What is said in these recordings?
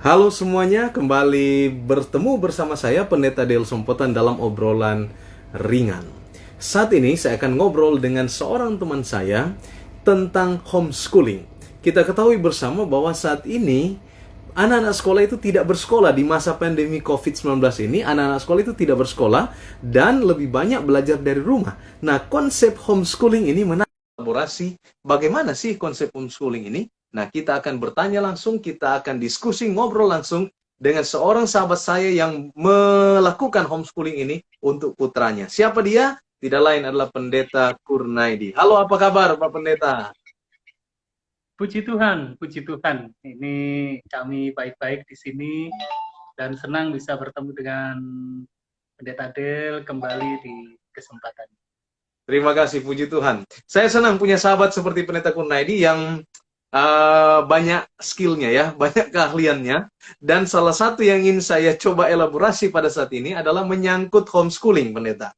Halo semuanya, kembali bertemu bersama saya Pendeta Del Sompotan dalam obrolan ringan. Saat ini saya akan ngobrol dengan seorang teman saya tentang homeschooling. Kita ketahui bersama bahwa saat ini anak-anak sekolah itu tidak bersekolah di masa pandemi COVID-19 ini. Anak-anak sekolah itu tidak bersekolah dan lebih banyak belajar dari rumah. Nah, konsep homeschooling ini kolaborasi. Bagaimana sih konsep homeschooling ini? Nah, kita akan bertanya langsung, kita akan diskusi, ngobrol langsung dengan seorang sahabat saya yang melakukan homeschooling ini untuk putranya. Siapa dia? Tidak lain adalah Pendeta Kurnaidi. Halo, apa kabar Pak Pendeta? Puji Tuhan, puji Tuhan. Ini kami baik-baik di sini dan senang bisa bertemu dengan Pendeta Del kembali di kesempatan. Terima kasih, puji Tuhan. Saya senang punya sahabat seperti Pendeta Kurnaidi yang banyak skillnya ya, banyak keahliannya. Dan salah satu yang ingin saya coba elaborasi pada saat ini adalah menyangkut homeschooling, Pendeta.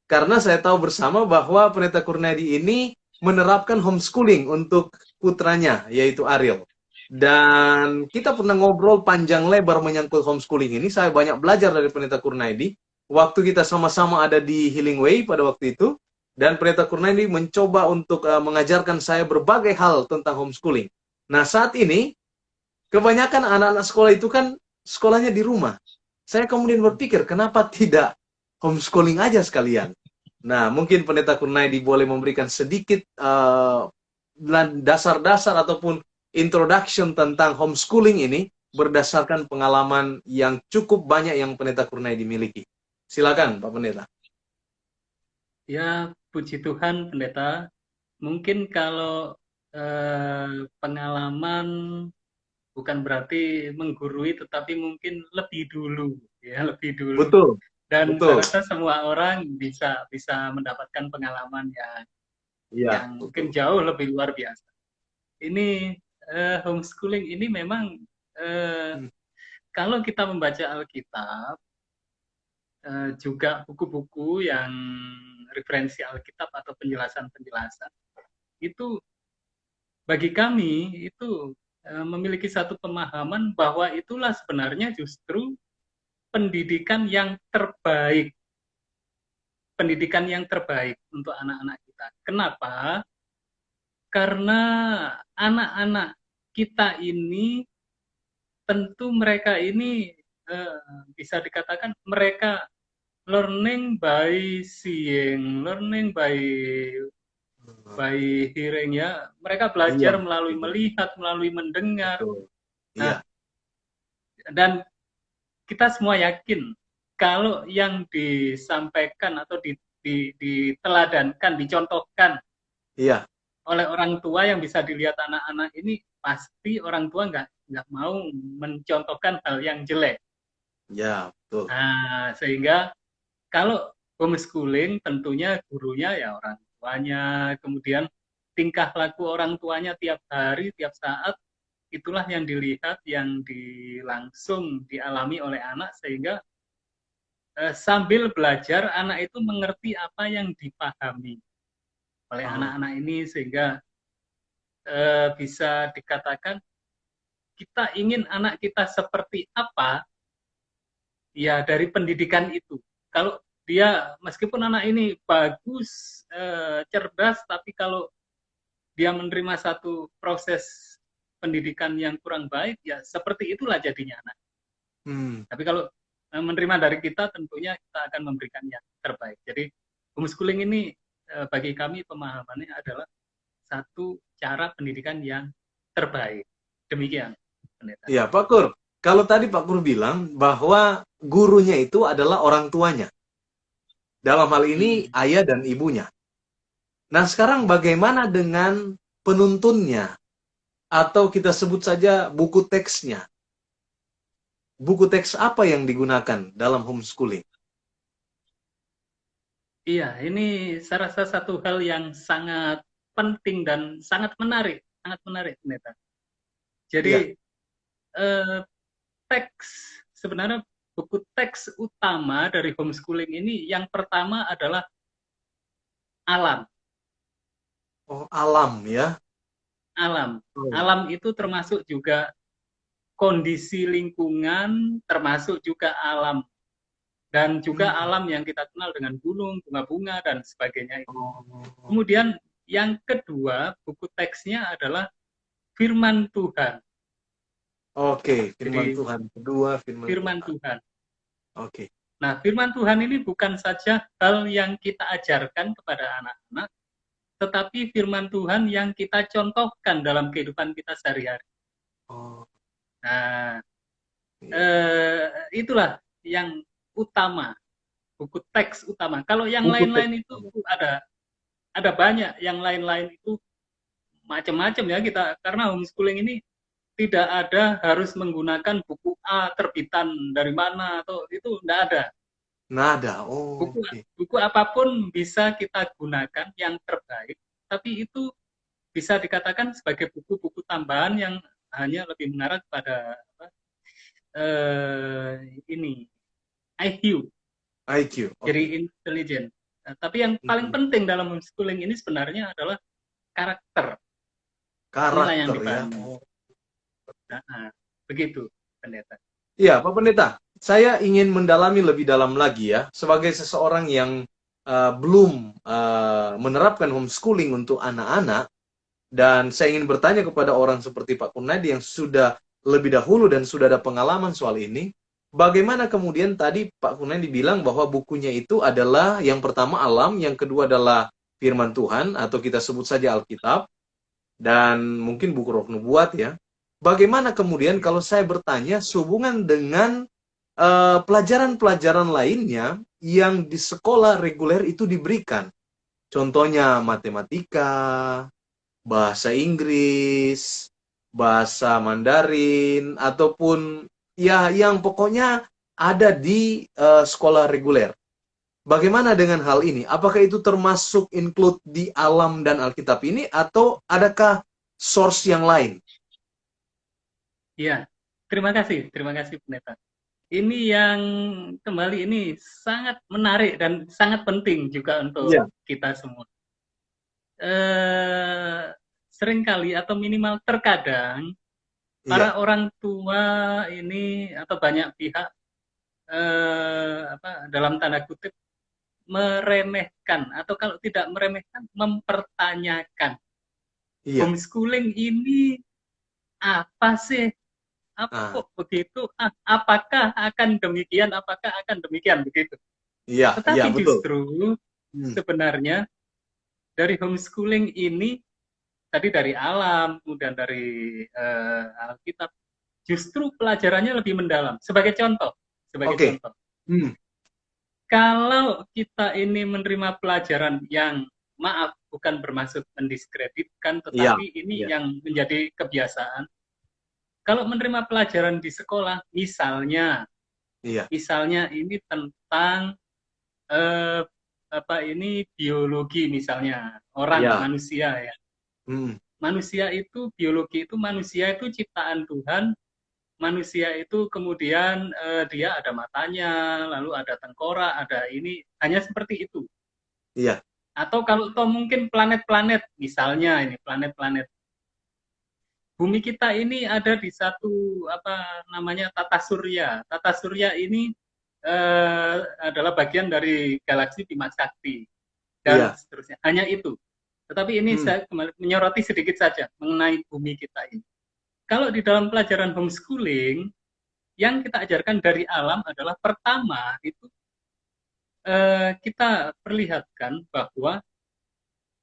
Karena saya tahu bersama bahwa Pendeta Kurniadi ini menerapkan homeschooling untuk putranya, yaitu Ariel. Dan kita pernah ngobrol panjang lebar menyangkut homeschooling ini. Saya banyak belajar dari Pendeta Kurniadi. Waktu kita sama-sama ada di Healing Way pada waktu itu. Dan Pendeta Kurniadi mencoba untuk mengajarkan saya berbagai hal tentang homeschooling. Nah, saat ini, kebanyakan anak-anak sekolah itu kan sekolahnya di rumah. Saya kemudian berpikir, kenapa tidak homeschooling aja sekalian? Nah, mungkin Pendeta Kurnaidi boleh memberikan sedikit dasar-dasar ataupun introduction tentang homeschooling ini berdasarkan pengalaman yang cukup banyak yang Pendeta Kurnaidi miliki. Silakan, Pak Pendeta. Ya, puji Tuhan, Pendeta. Mungkin kalau pengalaman bukan berarti menggurui, tetapi mungkin lebih dulu, ya lebih dulu. Betul, Dan betul. saya rasa semua orang bisa bisa mendapatkan pengalaman yang Iya, mungkin betul. jauh lebih luar biasa. Ini homeschooling ini memang eh, Hmm. kalau kita membaca Alkitab, juga buku-buku yang referensi Alkitab atau penjelasan-penjelasan, itu bagi kami itu memiliki satu pemahaman bahwa itulah sebenarnya justru pendidikan yang terbaik, pendidikan yang terbaik untuk anak-anak kita. Kenapa? Karena anak-anak kita ini tentu mereka ini bisa dikatakan mereka learning by seeing, learning by hearing ya. Mereka Iya, belajar melalui betul. melihat, melalui mendengar. Betul. Iya. Nah, dan kita semua yakin kalau yang disampaikan atau diteladankan, dicontohkan Iya. oleh orang tua yang bisa dilihat anak-anak ini, pasti orang tua nggak mau mencontohkan hal yang jelek. Ya, betul. Nah, sehingga kalau homeschooling tentunya gurunya ya orang tuanya, kemudian tingkah laku orang tuanya tiap hari, tiap saat, itulah yang dilihat, yang langsung dialami oleh anak, sehingga sambil belajar anak itu mengerti apa yang dipahami oleh Ah, anak-anak ini, sehingga bisa dikatakan kita ingin anak kita seperti apa ya dari pendidikan itu. Kalau dia meskipun anak ini bagus, cerdas, tapi kalau dia menerima satu proses pendidikan yang kurang baik, ya seperti itulah jadinya anak. hmm. Tapi kalau menerima dari kita, tentunya kita akan memberikan yang terbaik. Jadi homeschooling ini bagi kami pemahamannya adalah satu cara pendidikan yang terbaik. Demikian, Pendeta. Iya, Pak Kur. Kalau tadi Pak Kur bilang bahwa gurunya itu adalah orang tuanya. Dalam hal ini Hmm. ayah dan ibunya. Nah, sekarang bagaimana dengan penuntunnya? Atau kita sebut saja buku teksnya. Buku teks apa yang digunakan dalam homeschooling? Iya, ini saya rasa satu hal yang sangat penting dan sangat menarik, Pendeta. Jadi Iya, eh, teks sebenarnya buku teks utama dari homeschooling ini yang pertama adalah alam. oh alam ya. Alam. Oh, Alam itu termasuk juga kondisi lingkungan, termasuk juga alam. Dan juga alam yang kita kenal dengan gunung, bunga-bunga, dan sebagainya. Kemudian yang kedua, buku teksnya adalah firman Tuhan. Oke, firman Jadi Tuhan. Kedua, firman firman Tuhan. Tuhan. Oke. Nah, firman Tuhan ini bukan saja hal yang kita ajarkan kepada anak-anak, tetapi firman Tuhan yang kita contohkan dalam kehidupan kita sehari-hari. Oh, Nah, itulah yang utama, buku teks utama. Kalau yang buku teks. lain-lain itu ada banyak, yang lain-lain itu macam-macam ya kita, karena homeschooling ini tidak ada harus menggunakan buku A terbitan dari mana, atau itu tidak ada. Nada. Oh, Buku oke. buku apapun bisa kita gunakan yang terbaik, tapi itu bisa dikatakan sebagai buku-buku tambahan yang hanya lebih mengarah kepada ini IQ, IQ. jadi Oke. intelijen. Nah, tapi yang paling penting dalam homeschooling ini sebenarnya adalah karakter. Inilah yang Karakter ya. dibangun. Nah, begitu, Pendeta. Iya, Pak Pendeta. Saya ingin mendalami lebih dalam lagi ya, sebagai seseorang yang belum menerapkan homeschooling untuk anak-anak, dan saya ingin bertanya kepada orang seperti Pak Kunadi yang sudah lebih dahulu dan sudah ada pengalaman soal ini, bagaimana kemudian tadi Pak Kunadi bilang bahwa bukunya itu adalah yang pertama alam, yang kedua adalah firman Tuhan, atau kita sebut saja Alkitab, dan mungkin buku Roh Nubuat ya. Bagaimana kemudian kalau saya bertanya sehubungan dengan pelajaran-pelajaran lainnya yang di sekolah reguler itu diberikan? Contohnya matematika, bahasa Inggris, bahasa Mandarin, ataupun ya yang pokoknya ada di sekolah reguler. Bagaimana dengan hal ini? Apakah itu termasuk include di alam dan Alkitab ini, atau adakah source yang lain? Iya, terima kasih Pendeta. Ini yang kembali ini sangat menarik dan sangat penting juga untuk Iya. kita semua. Seringkali atau minimal terkadang Iya. para orang tua ini atau banyak pihak dalam tanda kutip meremehkan, atau kalau tidak meremehkan, mempertanyakan Iya. homeschooling ini apa sih? Apa Ah, kok begitu? Apakah akan demikian? Apakah akan demikian begitu? iya, iya Tetapi betul. justru sebenarnya dari homeschooling ini, tadi dari alam, kemudian dari Alkitab, justru pelajarannya lebih mendalam. Sebagai contoh, Oke. kalau kita ini menerima pelajaran yang, maaf, bukan bermaksud mendiskreditkan, Iya, tetapi ini iya, yang menjadi kebiasaan. Kalau menerima pelajaran di sekolah, misalnya iya, ini tentang ini biologi misalnya, orang, iya. manusia ya. Manusia itu, biologi itu, manusia itu ciptaan Tuhan. Manusia itu kemudian dia ada matanya, lalu ada tengkorak, ada ini, hanya seperti itu. Iya. Atau kalau toh mungkin planet-planet, misalnya ini planet-planet. Bumi kita ini ada di satu tata surya. Tata surya ini adalah bagian dari galaksi Bima Sakti dan Iya. seterusnya. Hanya itu. Tetapi ini saya kembali menyoroti sedikit saja mengenai bumi kita ini. Kalau di dalam pelajaran homeschooling, yang kita ajarkan dari alam adalah pertama itu kita perlihatkan bahwa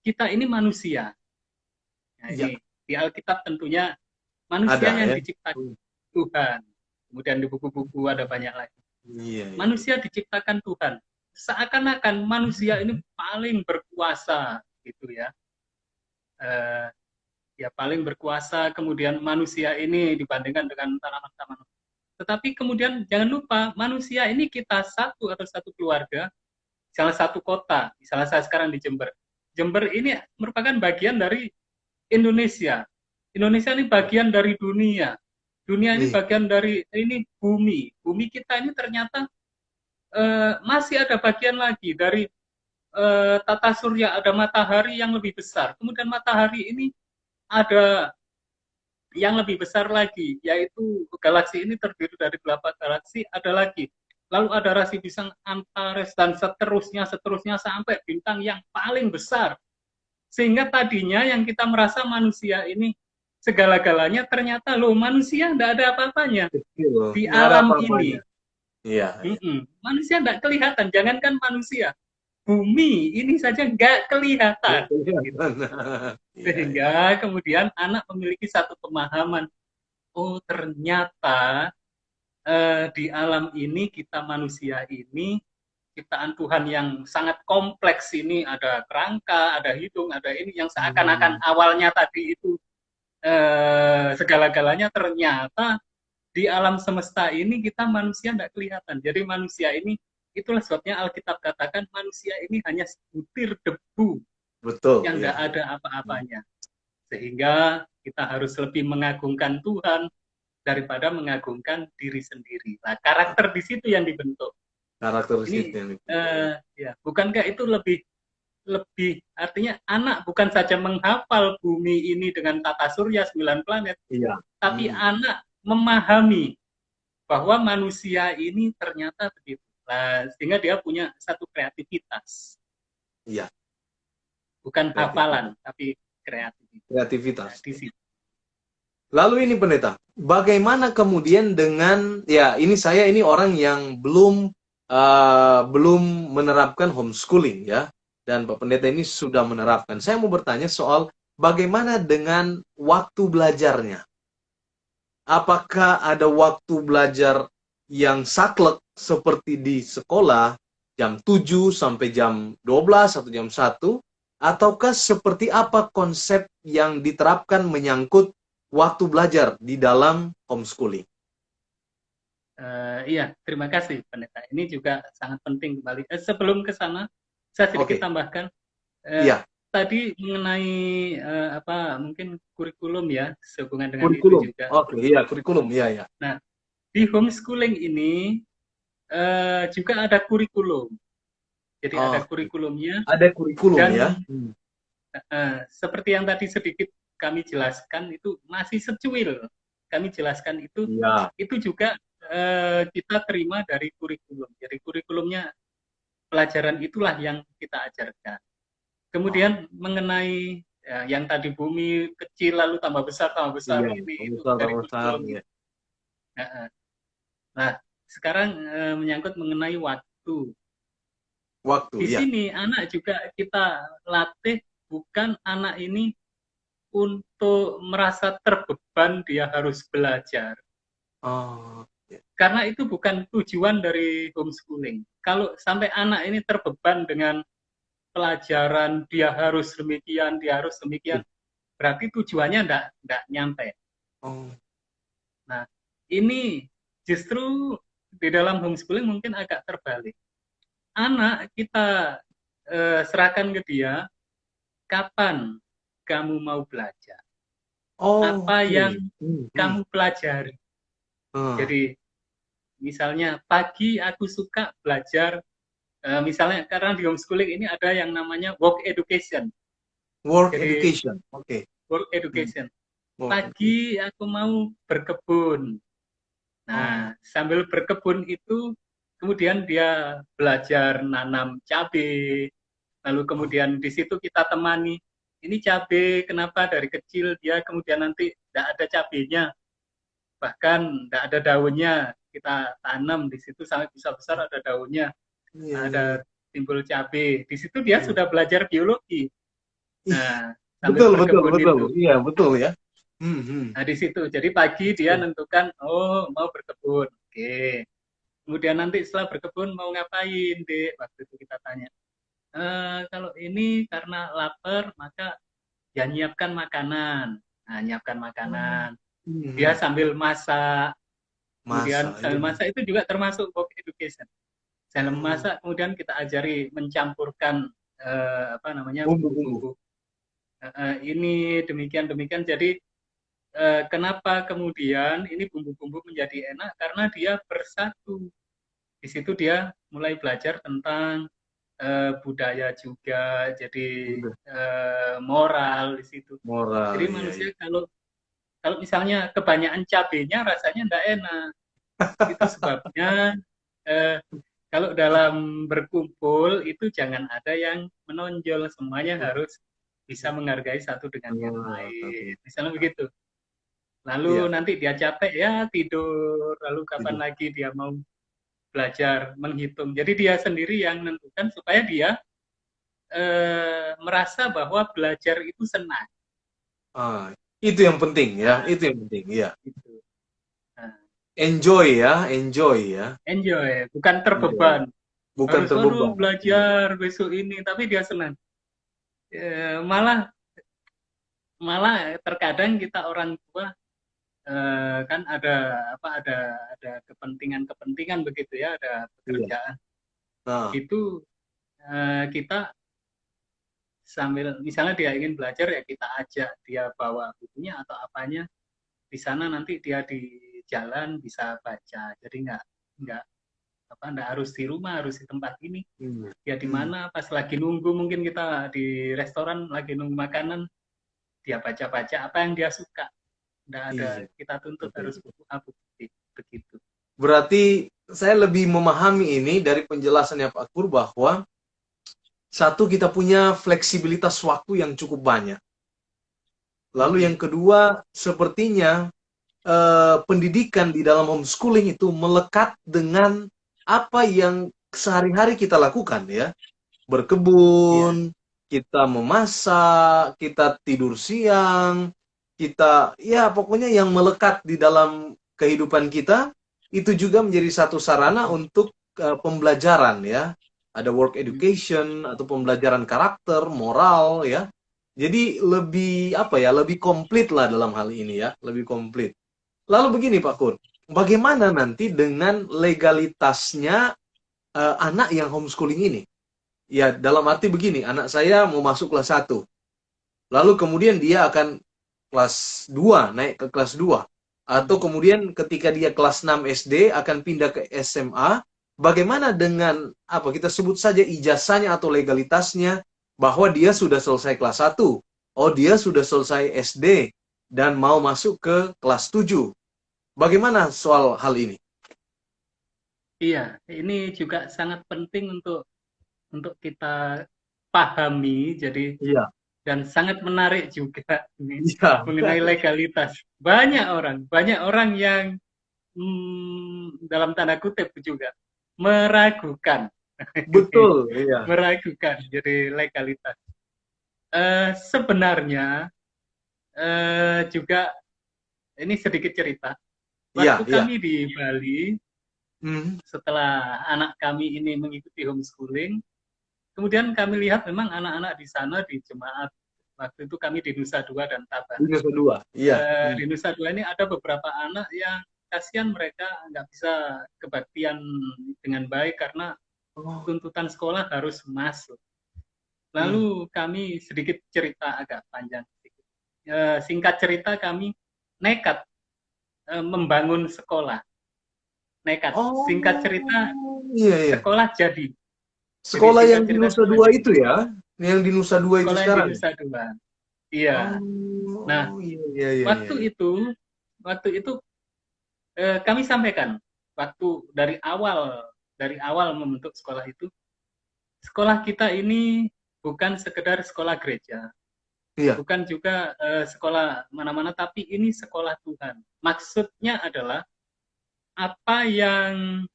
kita ini manusia. Nah, Iya. ini di Alkitab tentunya manusia Ada yang ya. diciptakan Tuhan. Kemudian di buku-buku ada banyak lagi. Iya, iya. Manusia diciptakan Tuhan. Seakan-akan manusia ini paling berkuasa, gitu ya. Ya paling berkuasa, kemudian manusia ini dibandingkan dengan tanaman-tanaman. Tetapi kemudian jangan lupa, manusia ini kita satu atau satu keluarga, salah satu kota, misalnya saya sekarang di Jember. Jember ini merupakan bagian dari Indonesia. Indonesia ini bagian dari dunia. Dunia ini bagian dari ini bumi. Bumi kita ini ternyata masih ada bagian lagi dari tata surya, ada matahari yang lebih besar. Kemudian matahari ini ada yang lebih besar lagi, yaitu galaksi ini terdiri dari beberapa galaksi, ada lagi. Lalu ada rasi bintang Antares dan seterusnya sampai bintang yang paling besar. Sehingga tadinya yang kita merasa manusia ini segala-galanya, ternyata loh manusia tidak ada apa-apanya Kecil, di nggak ada alam apa-apanya. ini. Iya, iya. Manusia tidak kelihatan, jangankan manusia. Bumi ini saja nggak Nggak kelihatan. Gitu. kelihatan. Iya, iya. Sehingga kemudian anak memiliki satu pemahaman, oh ternyata di alam ini kita manusia ini ciptaan Tuhan yang sangat kompleks ini, ada kerangka, ada hidung, ada ini yang seakan-akan Hmm, awalnya tadi itu segala-galanya, ternyata di alam semesta ini kita manusia tidak kelihatan. Jadi manusia ini, itulah sebabnya Alkitab katakan manusia ini hanya sebutir debu betul, yang iya. tidak ada apa-apanya. Sehingga kita harus lebih mengagungkan Tuhan daripada mengagungkan diri sendiri. Nah, karakter di situ yang dibentuk. Karakteristik Ini yang ya. ya, bukankah itu lebih lebih artinya anak bukan saja menghafal bumi ini dengan tata surya 9 planet, Iya. tapi Hmm, anak memahami bahwa manusia ini ternyata begitu. Nah, sehingga dia punya satu kreativitas, iya, bukan hafalan, kreativitas. tapi kreativitas. Nah, Kreativitas. di situ. Lalu ini pendeta, bagaimana kemudian dengan ya ini orang yang belum menerapkan homeschooling ya, dan Pak Pendeta ini sudah menerapkan. Saya mau bertanya soal bagaimana dengan waktu belajarnya. Apakah ada waktu belajar yang saklek seperti di sekolah jam 7 sampai jam 12 atau jam 1, ataukah seperti apa konsep yang diterapkan menyangkut waktu belajar di dalam homeschooling? Iya, terima kasih Pendeta. Ini juga sangat penting kembali. Sebelum ke sana, saya sedikit Oke, tambahkan. Eh, iya, Tadi mengenai apa mungkin kurikulum ya, sehubungan dengan itu kurikulum. juga. Oke, iya, kurikulum, iya, iya. Nah, di homeschooling ini juga ada kurikulum. Jadi ada Oke, kurikulumnya ada kurikulum ya. dan seperti yang tadi sedikit kami jelaskan itu masih secuil. Kami jelaskan Iya. itu juga kita terima dari kurikulum. Jadi kurikulumnya pelajaran itulah yang kita ajarkan. Oh, Kemudian mengenai ya, yang tadi bumi kecil lalu tambah besar iya, ini itu besar, dari besar, kurikulum ya. itu. Nah, sekarang menyangkut mengenai waktu. Waktu, Di iya. sini anak juga kita latih, bukan anak ini untuk merasa terbeban dia harus belajar. Oh, iya. Karena itu bukan tujuan dari homeschooling. Kalau sampai anak ini terbeban dengan pelajaran, dia harus demikian, berarti tujuannya enggak nyampe. Oh, Nah, ini justru di dalam homeschooling mungkin agak terbalik. Anak kita serahkan ke dia, kapan kamu mau belajar? Apa oke. yang Hmm, hmm. kamu pelajari? Ah, Jadi, misalnya pagi aku suka belajar, misalnya karena di homeschooling ini ada yang namanya work education. work Jadi, education. Oke. work Hmm, education. work education. Pagi aku mau berkebun. Oh, Nah, sambil berkebun itu, kemudian dia belajar nanam cabai, lalu oh, kemudian di situ kita temani, ini cabai kenapa dari kecil dia kemudian nanti tidak ada cabainya, bahkan tidak ada daunnya, kita tanam di situ sampai bisa besar ada daunnya, iya, iya, iya. ada timbul cabai, di situ dia Hmm. sudah belajar biologi. Ih, Nah, sambil betul, betul, berkebun betul. itu. Iya, betul ya. Hmm, hmm. Nah, di situ. Jadi pagi dia menentukan, oh mau berkebun. Oke. Kemudian nanti setelah berkebun mau ngapain, Dek? Waktu itu kita tanya. Kalau ini karena lapar, maka ya nyiapkan makanan. Nah, nyiapkan Hmm, makanan. Dia hmm. sambil masak. Kemudian Masa itu sambil masak itu juga termasuk work education. Sambil hmm. masak, kemudian kita ajari mencampurkan apa namanya Bumbu-bumbu. bumbu-bumbu. Ini demikian demikian. Jadi kenapa kemudian ini bumbu-bumbu menjadi enak? Karena dia bersatu. Di situ dia mulai belajar tentang budaya juga, jadi Udah moral di situ. moral, Jadi iya, manusia iya. kalau Kalau misalnya kebanyakan cabenya rasanya enggak enak. Itu sebabnya eh, kalau dalam berkumpul itu jangan ada yang menonjol, semuanya harus bisa menghargai satu dengan yang Ah, lain. oke. Misalnya begitu. Lalu Iya, nanti dia capek ya tidur, lalu kapan itu. lagi dia mau belajar menghitung. Jadi dia sendiri yang menentukan supaya dia merasa bahwa belajar itu senang. Ah, itu yang penting ya, Nah, itu yang penting. Iya. gitu. Nah, Enjoy ya, enjoy ya. enjoy, bukan Enjoy. terbeban. Bukan Harus, aduh, terbeban. Iya. belajar besok ini, tapi dia senang. Malah malah terkadang kita orang tua kan ada apa ada kepentingan-kepentingan begitu ya, ada Iya. pekerjaan. Nah, Itu kita sambil misalnya dia ingin belajar ya kita ajak dia bawa bukunya atau apanya di sana nanti dia di jalan bisa baca. Jadi nggak nggak harus di rumah, harus di tempat ini. hmm, Dia di hmm, mana pas lagi nunggu mungkin kita di restoran lagi nunggu makanan, dia baca-baca apa yang dia suka. Nggak ada iya. kita tuntut Oke. harus buku A buku B begitu. Berarti saya lebih memahami ini dari penjelasannya Pak Kur bahwa satu kita punya fleksibilitas waktu yang cukup banyak. Lalu yang kedua, sepertinya pendidikan di dalam homeschooling itu melekat dengan apa yang sehari-hari kita lakukan ya. Iya. Berkebun, kita memasak, kita tidur siang, kita ya pokoknya yang melekat di dalam kehidupan kita itu juga menjadi satu sarana untuk pembelajaran ya. Ada work education atau pembelajaran karakter, moral ya. Jadi lebih apa ya, lebih komplit lah dalam hal ini ya, lebih komplit. Lalu begini Pak Kur, bagaimana nanti dengan legalitasnya anak yang homeschooling ini? Ya, dalam arti begini, anak saya mau masuk kelas 1. Lalu kemudian dia akan kelas 2 naik ke kelas 2. Atau kemudian ketika dia kelas 6 SD akan pindah ke SMA, bagaimana dengan apa kita sebut saja ijazahnya atau legalitasnya bahwa dia sudah selesai kelas 1. Oh, dia sudah selesai SD dan mau masuk ke kelas 7. Bagaimana soal hal ini? Iya, ini juga sangat penting untuk kita pahami. Jadi Iya, dan sangat menarik juga ini iya, mengenai legalitas. Banyak orang yang dalam tanda kutip juga meragukan, betul, iya, meragukan. Jadi legalitas. Sebenarnya juga ini sedikit cerita. iya, Waktu iya. kami di Bali, Hmm, setelah anak kami ini mengikuti homeschooling, kemudian kami lihat memang anak-anak di sana di jemaat. Waktu itu kami di Nusa Dua dan Tabanan. Liga kedua, iya. Di Nusa Dua ini ada beberapa anak yang kasihan mereka nggak bisa kebaktian dengan baik karena Oh, tuntutan sekolah harus masuk. hmm. Lalu kami sedikit cerita agak panjang. Singkat cerita kami nekat membangun sekolah. Nekat. Singkat cerita Oh, iya, iya. sekolah jadi. Jadi Sekolah yang singkat di cerita Nusa sekolah Dua jadi. itu ya? Yang di Nusa Dua itu Sekolah yang di sekarang ya? Nusa Dua. Iya. Nah, Oh, iya, iya, iya, iya. waktu Iya. itu waktu itu kami sampaikan waktu dari awal membentuk sekolah itu, sekolah kita ini bukan sekedar sekolah gereja, Iya. bukan juga sekolah mana-mana, tapi ini sekolah Tuhan. Maksudnya adalah apa yang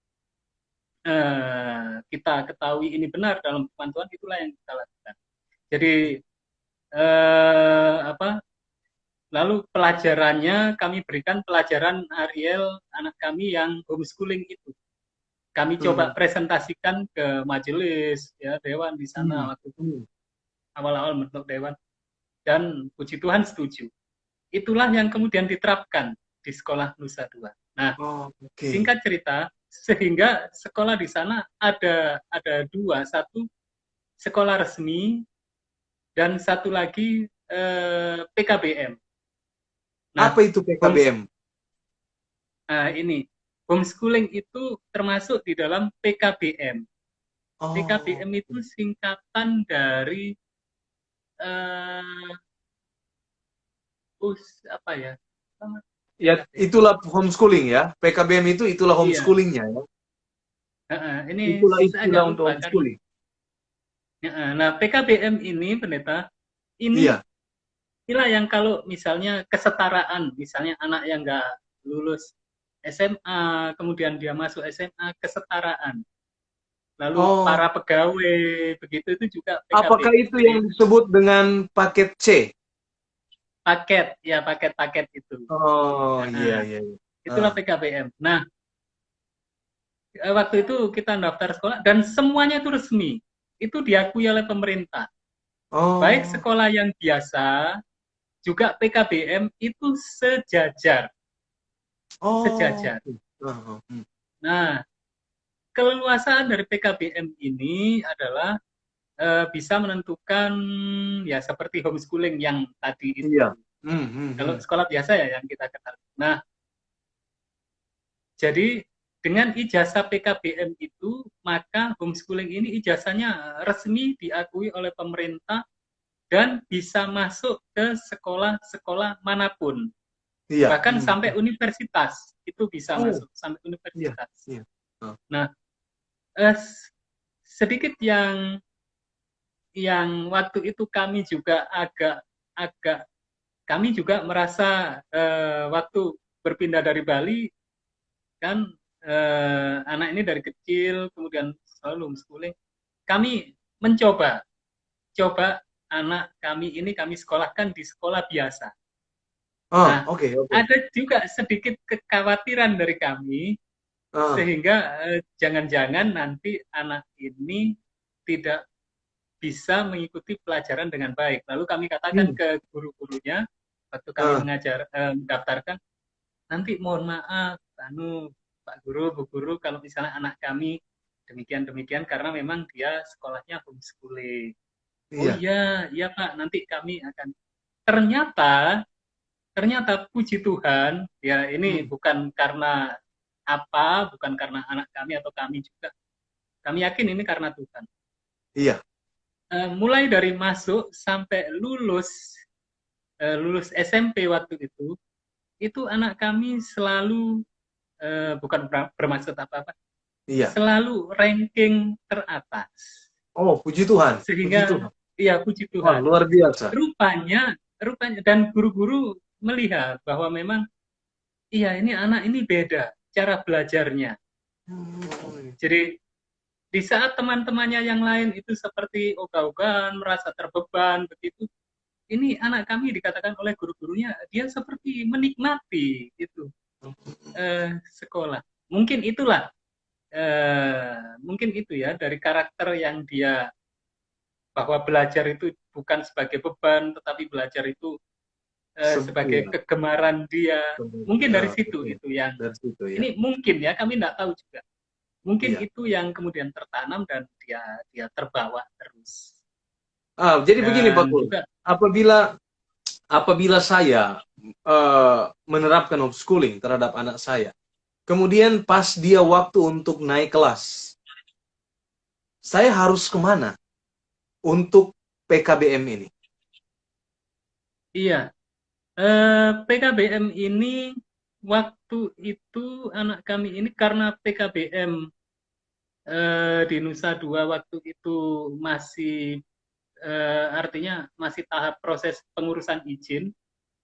kita ketahui ini benar dalam firman Tuhan, itulah yang kita lakukan. Jadi apa? Lalu pelajarannya kami berikan pelajaran Ariel anak kami yang homeschooling itu. Kami Hmm. coba presentasikan ke majelis ya dewan di Hmm. sana waktu itu Hmm. awal-awal bentuk dewan dan puji Tuhan setuju. Itulah yang kemudian diterapkan di sekolah Nusa Dua. Nah, Oh, oke. singkat cerita sehingga sekolah di sana ada dua, satu sekolah resmi dan satu lagi PKBM. Nah, Apa itu PKBM? ini homeschooling itu termasuk di dalam PKBM. Oh, PKBM itu singkatan dari uh, apa ya? pertama Ya, PKBM. itulah homeschooling ya. PKBM itu itulah Iya, homeschoolingnya ya. ini Itulah saya istilah agak untuk lupa karena homeschooling. nah PKBM ini pendeta ini Iya. inilah yang kalau misalnya kesetaraan, misalnya anak yang nggak lulus SMA, kemudian dia masuk SMA, kesetaraan. Lalu para Oh, pegawai, begitu itu juga apakah PKBM. itu Jadi yang disebut dengan paket C? paket, ya paket-paket itu. Oh, iya, Nah, iya, iya. itulah Ah. PKBM. Nah, waktu itu kita daftar sekolah dan semuanya itu resmi. Itu diakui oleh pemerintah. Baik Oh, sekolah yang biasa, juga PKBM itu sejajar. oh. Sejajar. Ah, ah. Nah, keleluasaan dari PKBM ini adalah bisa menentukan ya seperti homeschooling yang tadi Iya. itu. Kalau Hmm. sekolah biasa ya yang kita kenal. Nah, jadi dengan ijazah PKBM itu, maka homeschooling ini ijazahnya resmi diakui oleh pemerintah dan bisa masuk ke sekolah-sekolah manapun. Iya. Bahkan sampai universitas itu bisa Oh, masuk sampai iya, universitas. iya. Ah. Nah, eh, sedikit yang waktu itu kami juga agak agak kami juga merasa waktu berpindah dari Bali kan anak ini dari kecil kemudian selalu homeschooling, kami coba anak kami ini kami sekolahkan di sekolah biasa. Ah, Nah, oke, oke. ada juga sedikit kekhawatiran dari kami Ah. sehingga jangan-jangan nanti anak ini tidak bisa mengikuti pelajaran dengan baik. Lalu kami katakan Hmm. ke guru-gurunya waktu kami Ah. mengajar mendaftarkan, nanti mohon maaf Pak Guru, Bu Guru, kalau misalnya anak kami demikian-demikian karena memang dia sekolahnya homeschooling. Oh Iya. iya, iya Pak, nanti kami akan. Ternyata, ternyata puji Tuhan, ya ini Hmm. bukan karena apa, bukan karena anak kami atau kami juga. Kami yakin ini karena Tuhan. Iya. Mulai dari masuk sampai lulus SMP waktu itu anak kami selalu bukan bermaksud apa-apa, Iya. selalu ranking teratas. Oh, puji Tuhan. Puji Sehingga Tuhan. ya puji Wah, Tuhan. luar biasa. Rupanya rupanya dan guru-guru melihat bahwa memang iya ini anak ini beda cara belajarnya. Hmm. Jadi di saat teman-temannya yang lain itu seperti ogah-ogahan, merasa terbeban begitu, ini anak kami dikatakan oleh guru-gurunya dia seperti menikmati itu sekolah. Mungkin itu ya dari karakter yang dia bahwa belajar itu bukan sebagai beban, tetapi belajar itu sebagai Iya. kegemaran dia. Mungkin dari situ Betul. itu yang Dari situ ya. ini mungkin ya kami tidak tahu juga. Mungkin Iya. itu yang kemudian tertanam dan dia terbawa terus. Jadi begini Pak Dan Kul, juga apabila apabila saya menerapkan homeschooling terhadap anak saya, kemudian pas dia waktu untuk naik kelas, saya harus kemana untuk PKBM ini? iya, PKBM ini waktu itu anak kami ini karena PKBM di Nusa Dua waktu itu masih artinya masih tahap proses pengurusan izin.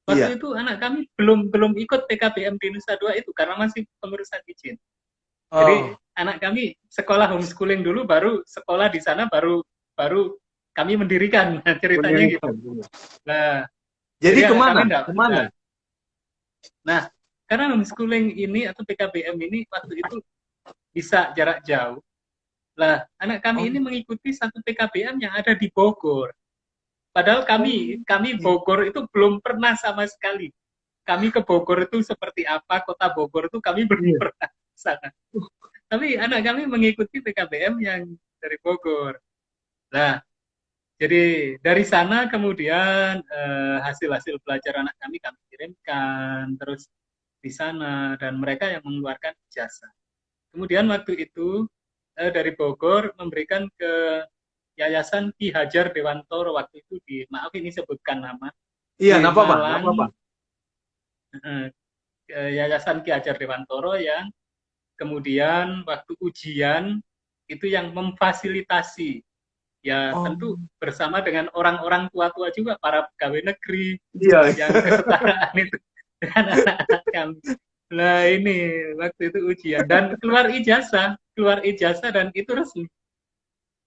Iya. Waktu itu anak kami belum belum ikut PKBM di Nusa Dua itu karena masih pengurusan izin. Jadi Oh, anak kami sekolah homeschooling dulu, baru sekolah di sana, baru baru kami mendirikan ceritanya gitu. mendirikan. Nah, Jadi jadi anak kami kemana? enggak. Kemana? Nah, karena homeschooling ini atau PKBM ini waktu itu bisa jarak jauh. Lah, anak kami Oh, ini mengikuti satu PKBM yang ada di Bogor. Padahal kami kami iya. Bogor itu belum pernah sama sekali. Kami ke Bogor itu seperti apa, kota Bogor itu kami belum Iya. pernah ke sana. Tapi anak kami mengikuti PKBM yang dari Bogor. Nah, jadi dari sana kemudian hasil-hasil belajar anak kami kirimkan terus di sana dan mereka yang mengeluarkan ijazah. Kemudian waktu itu dari Bogor memberikan ke Yayasan Ki Hajar Dewantoro waktu itu maaf ini sebutkan nama, Iya, di nggak apa-apa, nggak Malang. apa-apa. eh, Yayasan Ki Hajar Dewantara yang kemudian waktu ujian itu yang memfasilitasi, ya Oh, tentu bersama dengan orang-orang tua-tua juga, para pegawai negeri iya. yang kesetaraan itu dengan anak-anak kami. Nah ini waktu itu ujian dan keluar ijazah dan itu resmi.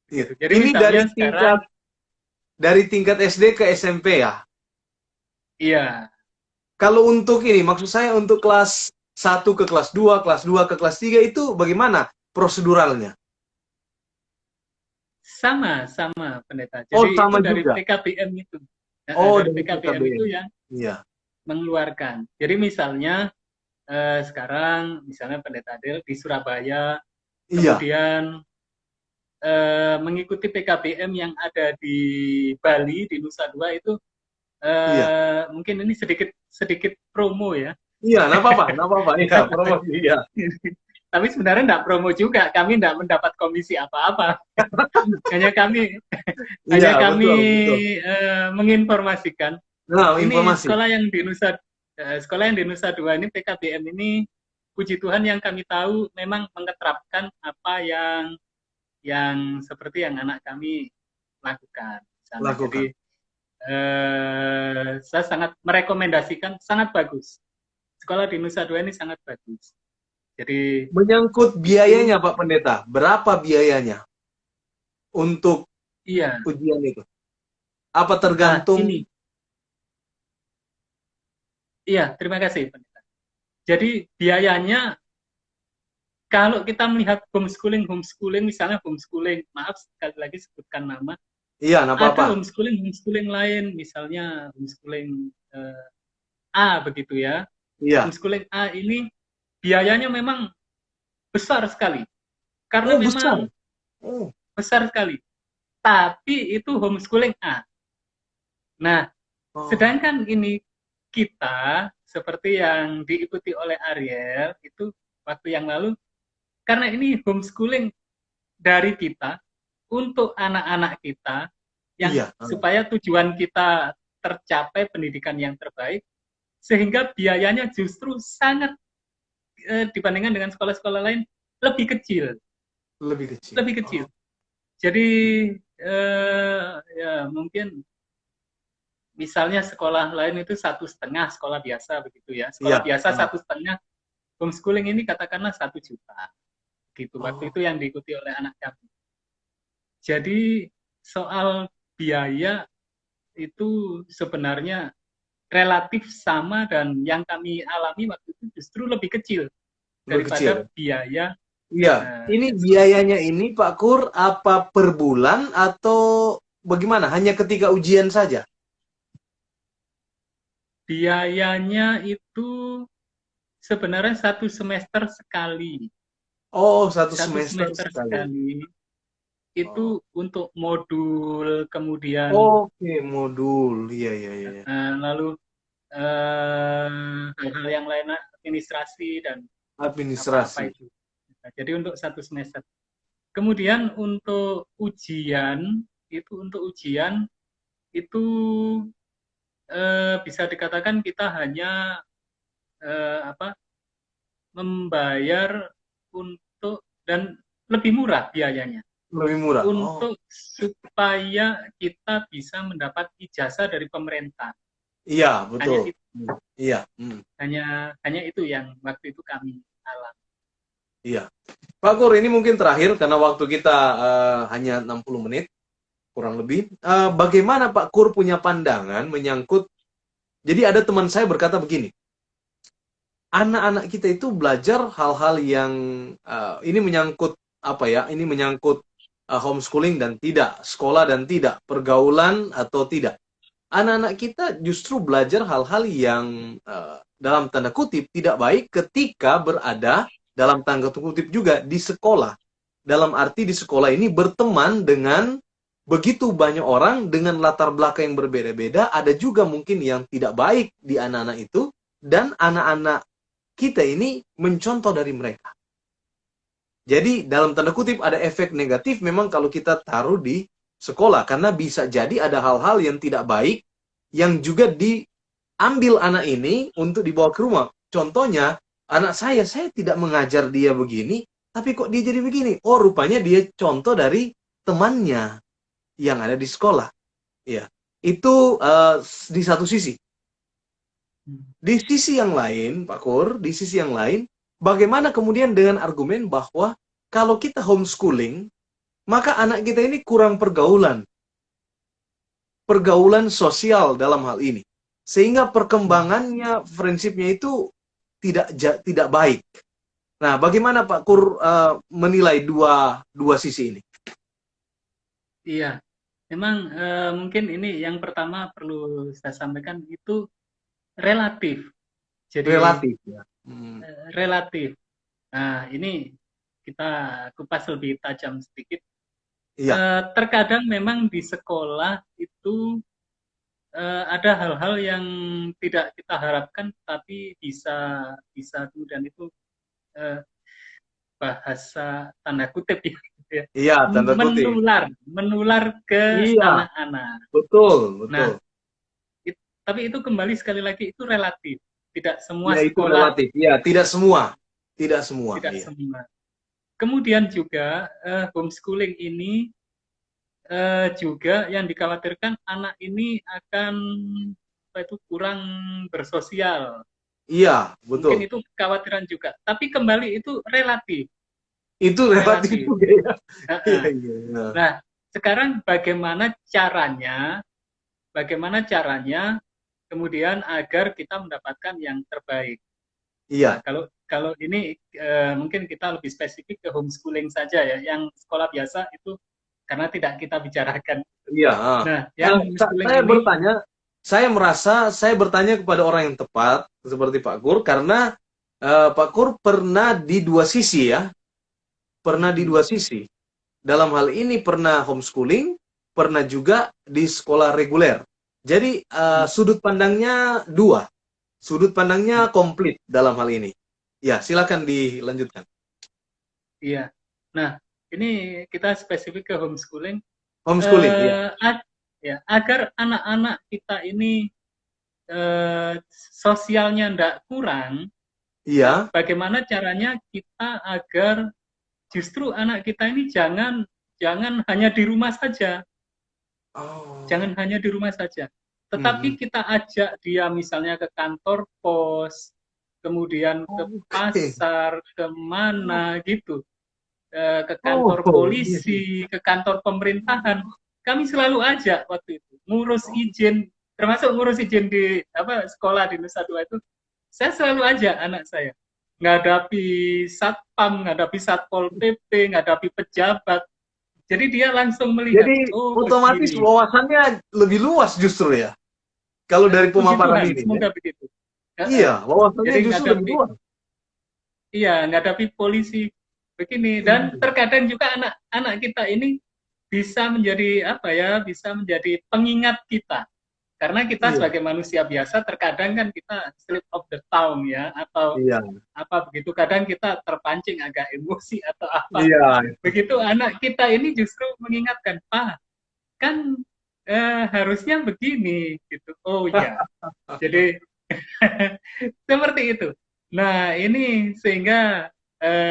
Iya. Gitu. Jadi Ini misalnya sekarang, dari tingkat SD ke SMP ya. iya Kalau untuk ini, maksud saya untuk kelas 1 ke kelas 2 ke kelas 3 itu bagaimana proseduralnya? sama pendeta. Oh, Jadi itu sama dari juga. PKBM itu, Oh, dari dari PKBM PKBM. itu yang Iya. mengeluarkan. Jadi misalnya sekarang misalnya pendeta Adel di Surabaya, Iya. kemudian mengikuti PKBM yang ada di Bali, di Nusa Dua itu, Iya. mungkin ini sedikit sedikit promo ya. Iya, enggak apa-apa, enggak apa-apa. Iya, promosi. Iya. Tapi sebenarnya enggak promo juga, kami enggak mendapat komisi apa-apa. hanya kami Iya, hanya kami betul, betul. menginformasikan. Nah, Ini informasi. sekolah yang di Nusa Dua ini, PKBM ini, puji Tuhan yang kami tahu memang mengeterapkan apa yang seperti yang anak kami lakukan. Misalnya, jadi Lakukan. saya sangat merekomendasikan, sangat bagus. Sekolah di Nusa Dua ini sangat bagus. Jadi Menyangkut itu, biayanya, Pak Pendeta. Berapa biayanya untuk iya. ujian itu? Apa Nah, tergantung? ini, iya, terima kasih, Pendeta. Jadi biayanya, kalau kita melihat homeschooling, misalnya homeschooling, maaf sekali lagi sebutkan nama, Iya, enggak ada apa-apa. homeschooling lain, misalnya homeschooling A begitu ya. Iya. Homeschooling A ini biayanya memang besar sekali, karena Oh, besar. memang Oh. besar sekali. Tapi itu homeschooling A. Nah, Oh. sedangkan ini kita seperti yang diikuti oleh Ariel itu waktu yang lalu, karena ini homeschooling dari kita untuk anak-anak kita, yang Iya. supaya tujuan kita tercapai pendidikan yang terbaik, sehingga biayanya justru sangat, dibandingkan dengan sekolah-sekolah lain, lebih kecil, Lebih kecil. lebih kecil. Oh. Jadi ya mungkin misalnya sekolah lain itu 1,5 sekolah biasa begitu ya. Sekolah Iya. biasa Hmm. 1,5, homeschooling ini katakanlah 1 juta gitu. Waktu Oh. itu yang diikuti oleh anak kami. Jadi soal biaya itu sebenarnya relatif sama, dan yang kami alami waktu itu justru lebih kecil Lebih kecil. daripada biaya Iya. Ini yang sekolah biayanya biasa. ini, Pak Kur, apa per bulan atau bagaimana? Hanya ketika ujian saja? Biayanya itu sebenarnya 1 semester sekali. Oh, satu Satu semester semester sekali. sekali itu Oh. untuk modul, kemudian Oke, modul. Iya, iya, iya, iya. lalu hal-hal yang lain, administrasi dan apa-apa Administrasi. itu. Nah, jadi untuk 1 semester. Kemudian untuk ujian itu bisa dikatakan kita hanya apa, membayar untuk, dan lebih murah biayanya, Lebih murah. Oh, untuk supaya kita bisa mendapat ijazah dari pemerintah. iya, Hanya betul. itu, Iya. Hmm. hanya itu yang waktu itu kami alami. Iya. Pak Kur, ini mungkin terakhir karena waktu kita hanya 60 menit, kurang lebih. Bagaimana Pak Kur punya pandangan menyangkut, jadi ada teman saya berkata begini, anak-anak kita itu belajar hal-hal yang ini menyangkut apa ya? Ini menyangkut homeschooling dan tidak, sekolah dan tidak, pergaulan atau tidak. Anak-anak kita justru belajar hal-hal yang dalam tanda kutip tidak baik ketika berada dalam tanda kutip juga di sekolah. Dalam arti di sekolah ini berteman dengan begitu banyak orang dengan latar belakang yang berbeda-beda. Ada juga mungkin yang tidak baik di anak-anak itu, dan anak-anak kita ini mencontoh dari mereka. Jadi dalam tanda kutip ada efek negatif memang kalau kita taruh di sekolah, karena bisa jadi ada hal-hal yang tidak baik yang juga ambil anak ini untuk dibawa ke rumah. Contohnya, anak saya tidak mengajar dia begini, tapi kok dia jadi begini? Oh, rupanya dia contoh dari temannya yang ada di sekolah. Ya, itu di satu sisi. Di sisi yang lain, Pak Kur, di sisi yang lain, bagaimana kemudian dengan argumen bahwa kalau kita homeschooling, maka anak kita ini kurang pergaulan sosial dalam hal ini. Sehingga perkembangannya, prinsipnya itu tidak baik. Nah, bagaimana Pak Kur menilai dua sisi ini? Iya, memang mungkin ini yang pertama perlu saya sampaikan itu relatif. Jadi Relatif ya. Hmm. relatif. Nah, ini kita kupas lebih tajam sedikit. Iya, Terkadang memang di sekolah itu ada hal-hal yang tidak kita harapkan, tapi bisa bisa kemudian itu eh, bahasa tanda kutip ya, iya, tanda kutip. menular ke Iya, anak-anak. betul, betul. Nah, tapi itu kembali sekali lagi itu relatif. Tidak semua Ya, itu sekolah, relatif. Ya, tidak semua. Tidak semua, tidak iya. semua. Kemudian juga homeschooling ini juga yang dikhawatirkan anak ini akan apa itu kurang bersosial. Iya, Mungkin betul. itu kekhawatiran juga. Tapi kembali itu relatif, Itu relatif relatif. juga ya. Iya, Nah, iya, iya. nah, sekarang bagaimana caranya kemudian agar kita mendapatkan yang terbaik. Nah, Iya, kalau ini mungkin kita lebih spesifik ke homeschooling saja ya. Yang sekolah biasa itu karena tidak kita bicarakan. iya. Nah, yang homeschooling Saya ini, bertanya, saya merasa saya bertanya kepada orang yang tepat seperti Pak Kur karena Pak Kur pernah di dua sisi ya, pernah di dua sisi. Dalam hal ini pernah homeschooling, pernah juga di sekolah reguler. Jadi sudut pandangnya dua, sudut pandangnya komplit dalam hal ini. Ya, silakan dilanjutkan. iya. Nah, ini kita spesifik ke homeschooling. Homeschooling, ya. Eh, ya, agar anak-anak kita ini sosialnya tidak kurang, Iya. bagaimana caranya kita agar justru anak kita ini jangan hanya di rumah saja, Oh. jangan hanya di rumah saja, Mhm. tetapi kita ajak dia misalnya ke kantor pos, kemudian ke Oke. pasar, kemana gitu, ke kantor Oh, iya, iya. polisi, ke kantor pemerintahan. Kami selalu ajak waktu itu ngurus izin, termasuk ngurus izin di apa sekolah di Nusa Dua itu. Saya selalu ajak anak saya ngadapi satpam, ngadapi satpol PP, ngadapi pejabat. Jadi dia langsung melihat, Jadi oh otomatis begini. wawasannya lebih luas justru ya. Kalau dari Puji pemaparan Tuhan, ini ya. semoga begitu. Iya, Jadi wawasannya justru lebih ngadapi, luas. iya ngadapi polisi begini. Dan Hmm. terkadang juga anak-anak kita ini bisa menjadi apa ya, bisa menjadi pengingat kita. Karena kita Iya, sebagai manusia biasa terkadang kan kita slip of the tongue ya, atau iya, apa begitu, kadang kita terpancing agak emosi atau apa. iya. Begitu anak kita ini justru mengingatkan, Pak, kan harusnya begini gitu. Oh ya, jadi seperti itu. Nah, ini sehingga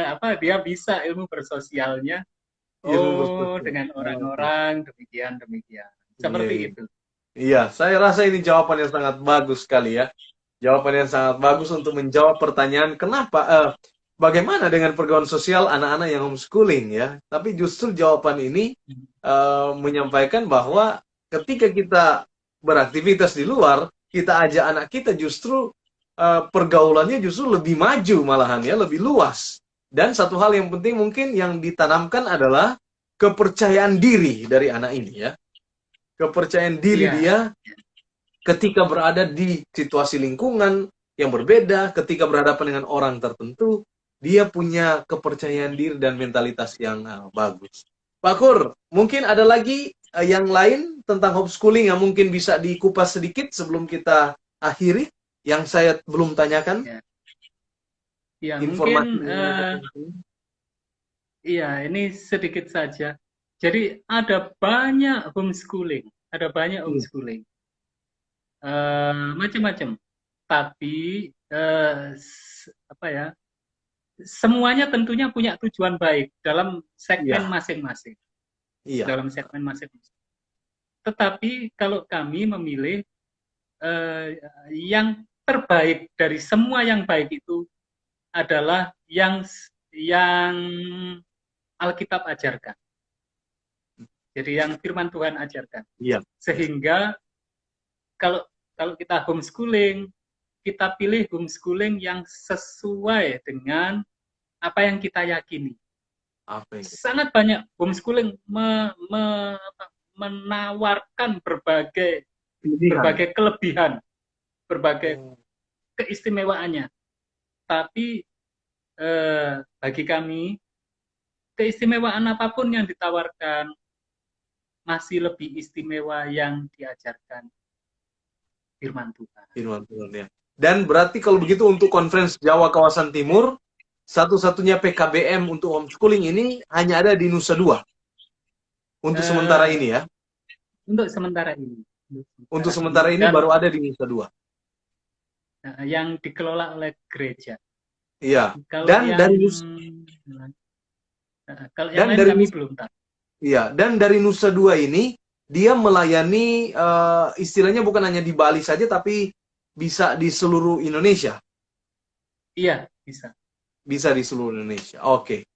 apa dia bisa ilmu bersosialnya. Ilmu Oh, bersosial. dengan Oke. orang-orang demikian demikian. Iya, Seperti iya. itu. Iya, saya rasa ini jawaban yang sangat bagus sekali ya. Jawaban yang sangat bagus untuk menjawab pertanyaan kenapa, bagaimana dengan pergaulan sosial anak-anak yang homeschooling ya. Tapi justru jawaban ini menyampaikan bahwa ketika kita beraktivitas di luar, kita ajak anak kita justru pergaulannya justru lebih maju malahan ya, lebih luas. Dan satu hal yang penting mungkin yang ditanamkan adalah kepercayaan diri dari anak ini ya. Kepercayaan diri Iya, dia ketika berada di situasi lingkungan yang berbeda, ketika berhadapan dengan orang tertentu, dia punya kepercayaan diri dan mentalitas yang bagus. Pak Kur, mungkin ada lagi yang lain tentang homeschooling yang mungkin bisa dikupas sedikit sebelum kita akhiri, yang saya belum tanyakan, ya. Ya, mungkin informasi mengenai homeschooling. iya ini sedikit saja. Jadi ada banyak homeschooling, ada banyak Hmm. homeschooling. Macam-macam. tapi apa ya? Semuanya tentunya punya tujuan baik dalam segmen Iya, masing-masing. iya. Dalam segmen masing-masing. Tetapi kalau kami memilih yang terbaik dari semua yang baik itu adalah yang Alkitab ajarkan. Jadi yang firman Tuhan ajarkan. Iya. Sehingga kalau kalau kita homeschooling, kita pilih homeschooling yang sesuai dengan apa yang kita yakini. Apa yang Sangat banyak homeschooling menawarkan berbagai pilihan? kelebihan, berbagai Oh, keistimewaannya. Tapi bagi kami, keistimewaan apapun yang ditawarkan masih lebih istimewa yang diajarkan firman Tuhan. firman Tuhan ya. Dan berarti kalau begitu untuk Conference Jawa Kawasan Timur, satu-satunya PKBM untuk homeschooling ini hanya ada di Nusa Dua. Untuk sementara Eh, ini ya. untuk sementara ini. Untuk sementara ini Dan baru ada di Nusa Dua. yang dikelola oleh gereja. Iya. Kalau Dan yang dari kalau yang dan lain dari kami belum tahu. iya, dan dari Nusa Dua ini dia melayani istilahnya bukan hanya di Bali saja tapi bisa di seluruh Indonesia. Iya, bisa. Bisa di seluruh Indonesia. Oke.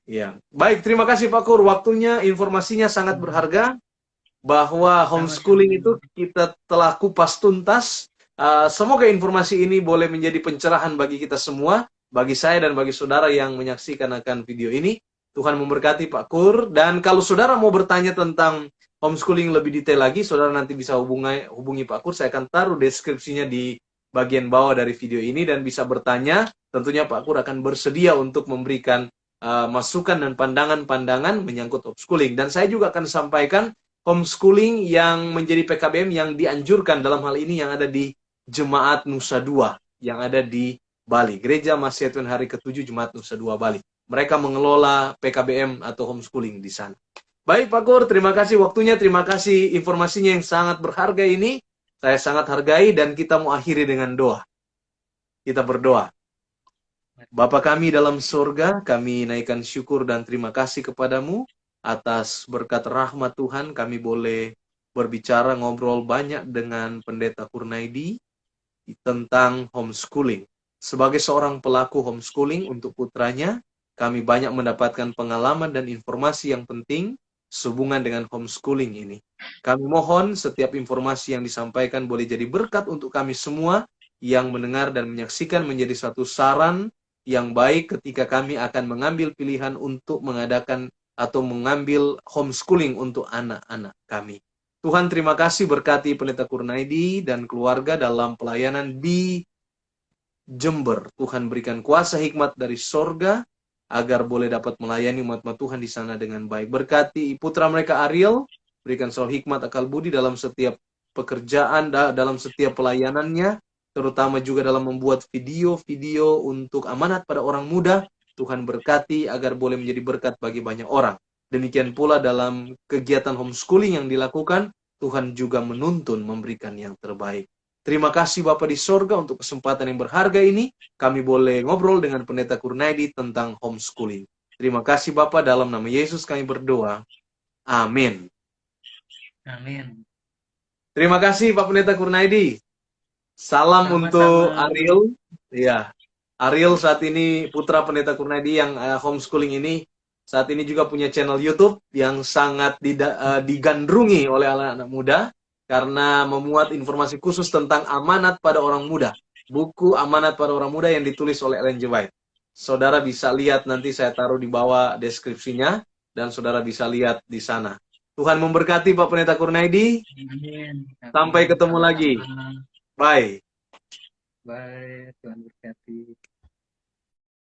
Iya. Baik, terima kasih Pak Kur. Waktunya, informasinya sangat berharga bahwa homeschooling itu Sama-sama. kita telah kupas tuntas. Semoga informasi ini boleh menjadi pencerahan bagi kita semua, bagi saya dan bagi saudara yang menyaksikan akan video ini. Tuhan memberkati Pak Kur. Dan kalau saudara mau bertanya tentang homeschooling lebih detail lagi, saudara nanti bisa hubungi Pak Kur. Saya akan taruh deskripsinya di bagian bawah dari video ini dan bisa bertanya. Tentunya Pak Kur akan bersedia untuk memberikan masukan dan pandangan-pandangan menyangkut homeschooling. Dan saya juga akan sampaikan homeschooling yang menjadi PKBM yang dianjurkan dalam hal ini yang ada di Jemaat Nusa Dua yang ada di Bali. Gereja Mahasiswa Tuhan Hari ke-7 Jemaat Nusa Dua Bali. Mereka mengelola PKBM atau homeschooling di sana. Baik Pak Kur, terima kasih waktunya, terima kasih informasinya yang sangat berharga ini. Saya sangat hargai dan kita mau akhiri dengan doa. Kita berdoa. Bapa kami dalam surga, kami naikkan syukur dan terima kasih kepadamu atas berkat rahmat Tuhan. Kami boleh berbicara, ngobrol banyak dengan Pendeta Kurnaidi tentang homeschooling. Sebagai seorang pelaku homeschooling untuk putranya, kami banyak mendapatkan pengalaman dan informasi yang penting sehubungan dengan homeschooling ini. Kami mohon setiap informasi yang disampaikan boleh jadi berkat untuk kami semua yang mendengar dan menyaksikan menjadi suatu saran yang baik ketika kami akan mengambil pilihan untuk mengadakan atau mengambil homeschooling untuk anak-anak kami. Tuhan terima kasih berkati Pendeta Kurnaidi dan keluarga dalam pelayanan di Jember. Tuhan berikan kuasa hikmat dari sorga agar boleh dapat melayani umat-umat Tuhan di sana dengan baik. Berkati putra mereka Ariel, berikan selalu hikmat akal budi dalam setiap pekerjaan, dalam setiap pelayanannya, terutama juga dalam membuat video-video untuk amanat pada orang muda. Tuhan berkati agar boleh menjadi berkat bagi banyak orang. Demikian pula dalam kegiatan homeschooling yang dilakukan, Tuhan juga menuntun memberikan yang terbaik. Terima kasih Bapak di sorga untuk kesempatan yang berharga ini. Kami boleh ngobrol dengan Pendeta Kurnaidi tentang homeschooling. Terima kasih Bapak, dalam nama Yesus kami berdoa. Amin. Amin. Terima kasih Pak Pendeta Kurnaidi. Salam untuk Sama-sama. Ariel. Ya, Ariel saat ini putra Pendeta Kurnaidi yang homeschooling ini saat ini juga punya channel YouTube yang sangat digandrungi oleh anak-anak muda karena memuat informasi khusus tentang amanat pada orang muda. Buku Amanat pada Orang Muda yang ditulis oleh Ellen G. White. Saudara bisa lihat, nanti saya taruh di bawah deskripsinya dan saudara bisa lihat di sana. Tuhan memberkati Pak Pendeta Kurnaidi. Amin. Sampai Amin. ketemu lagi. Sama-sama. Bye. Baik, Tuhan berkati.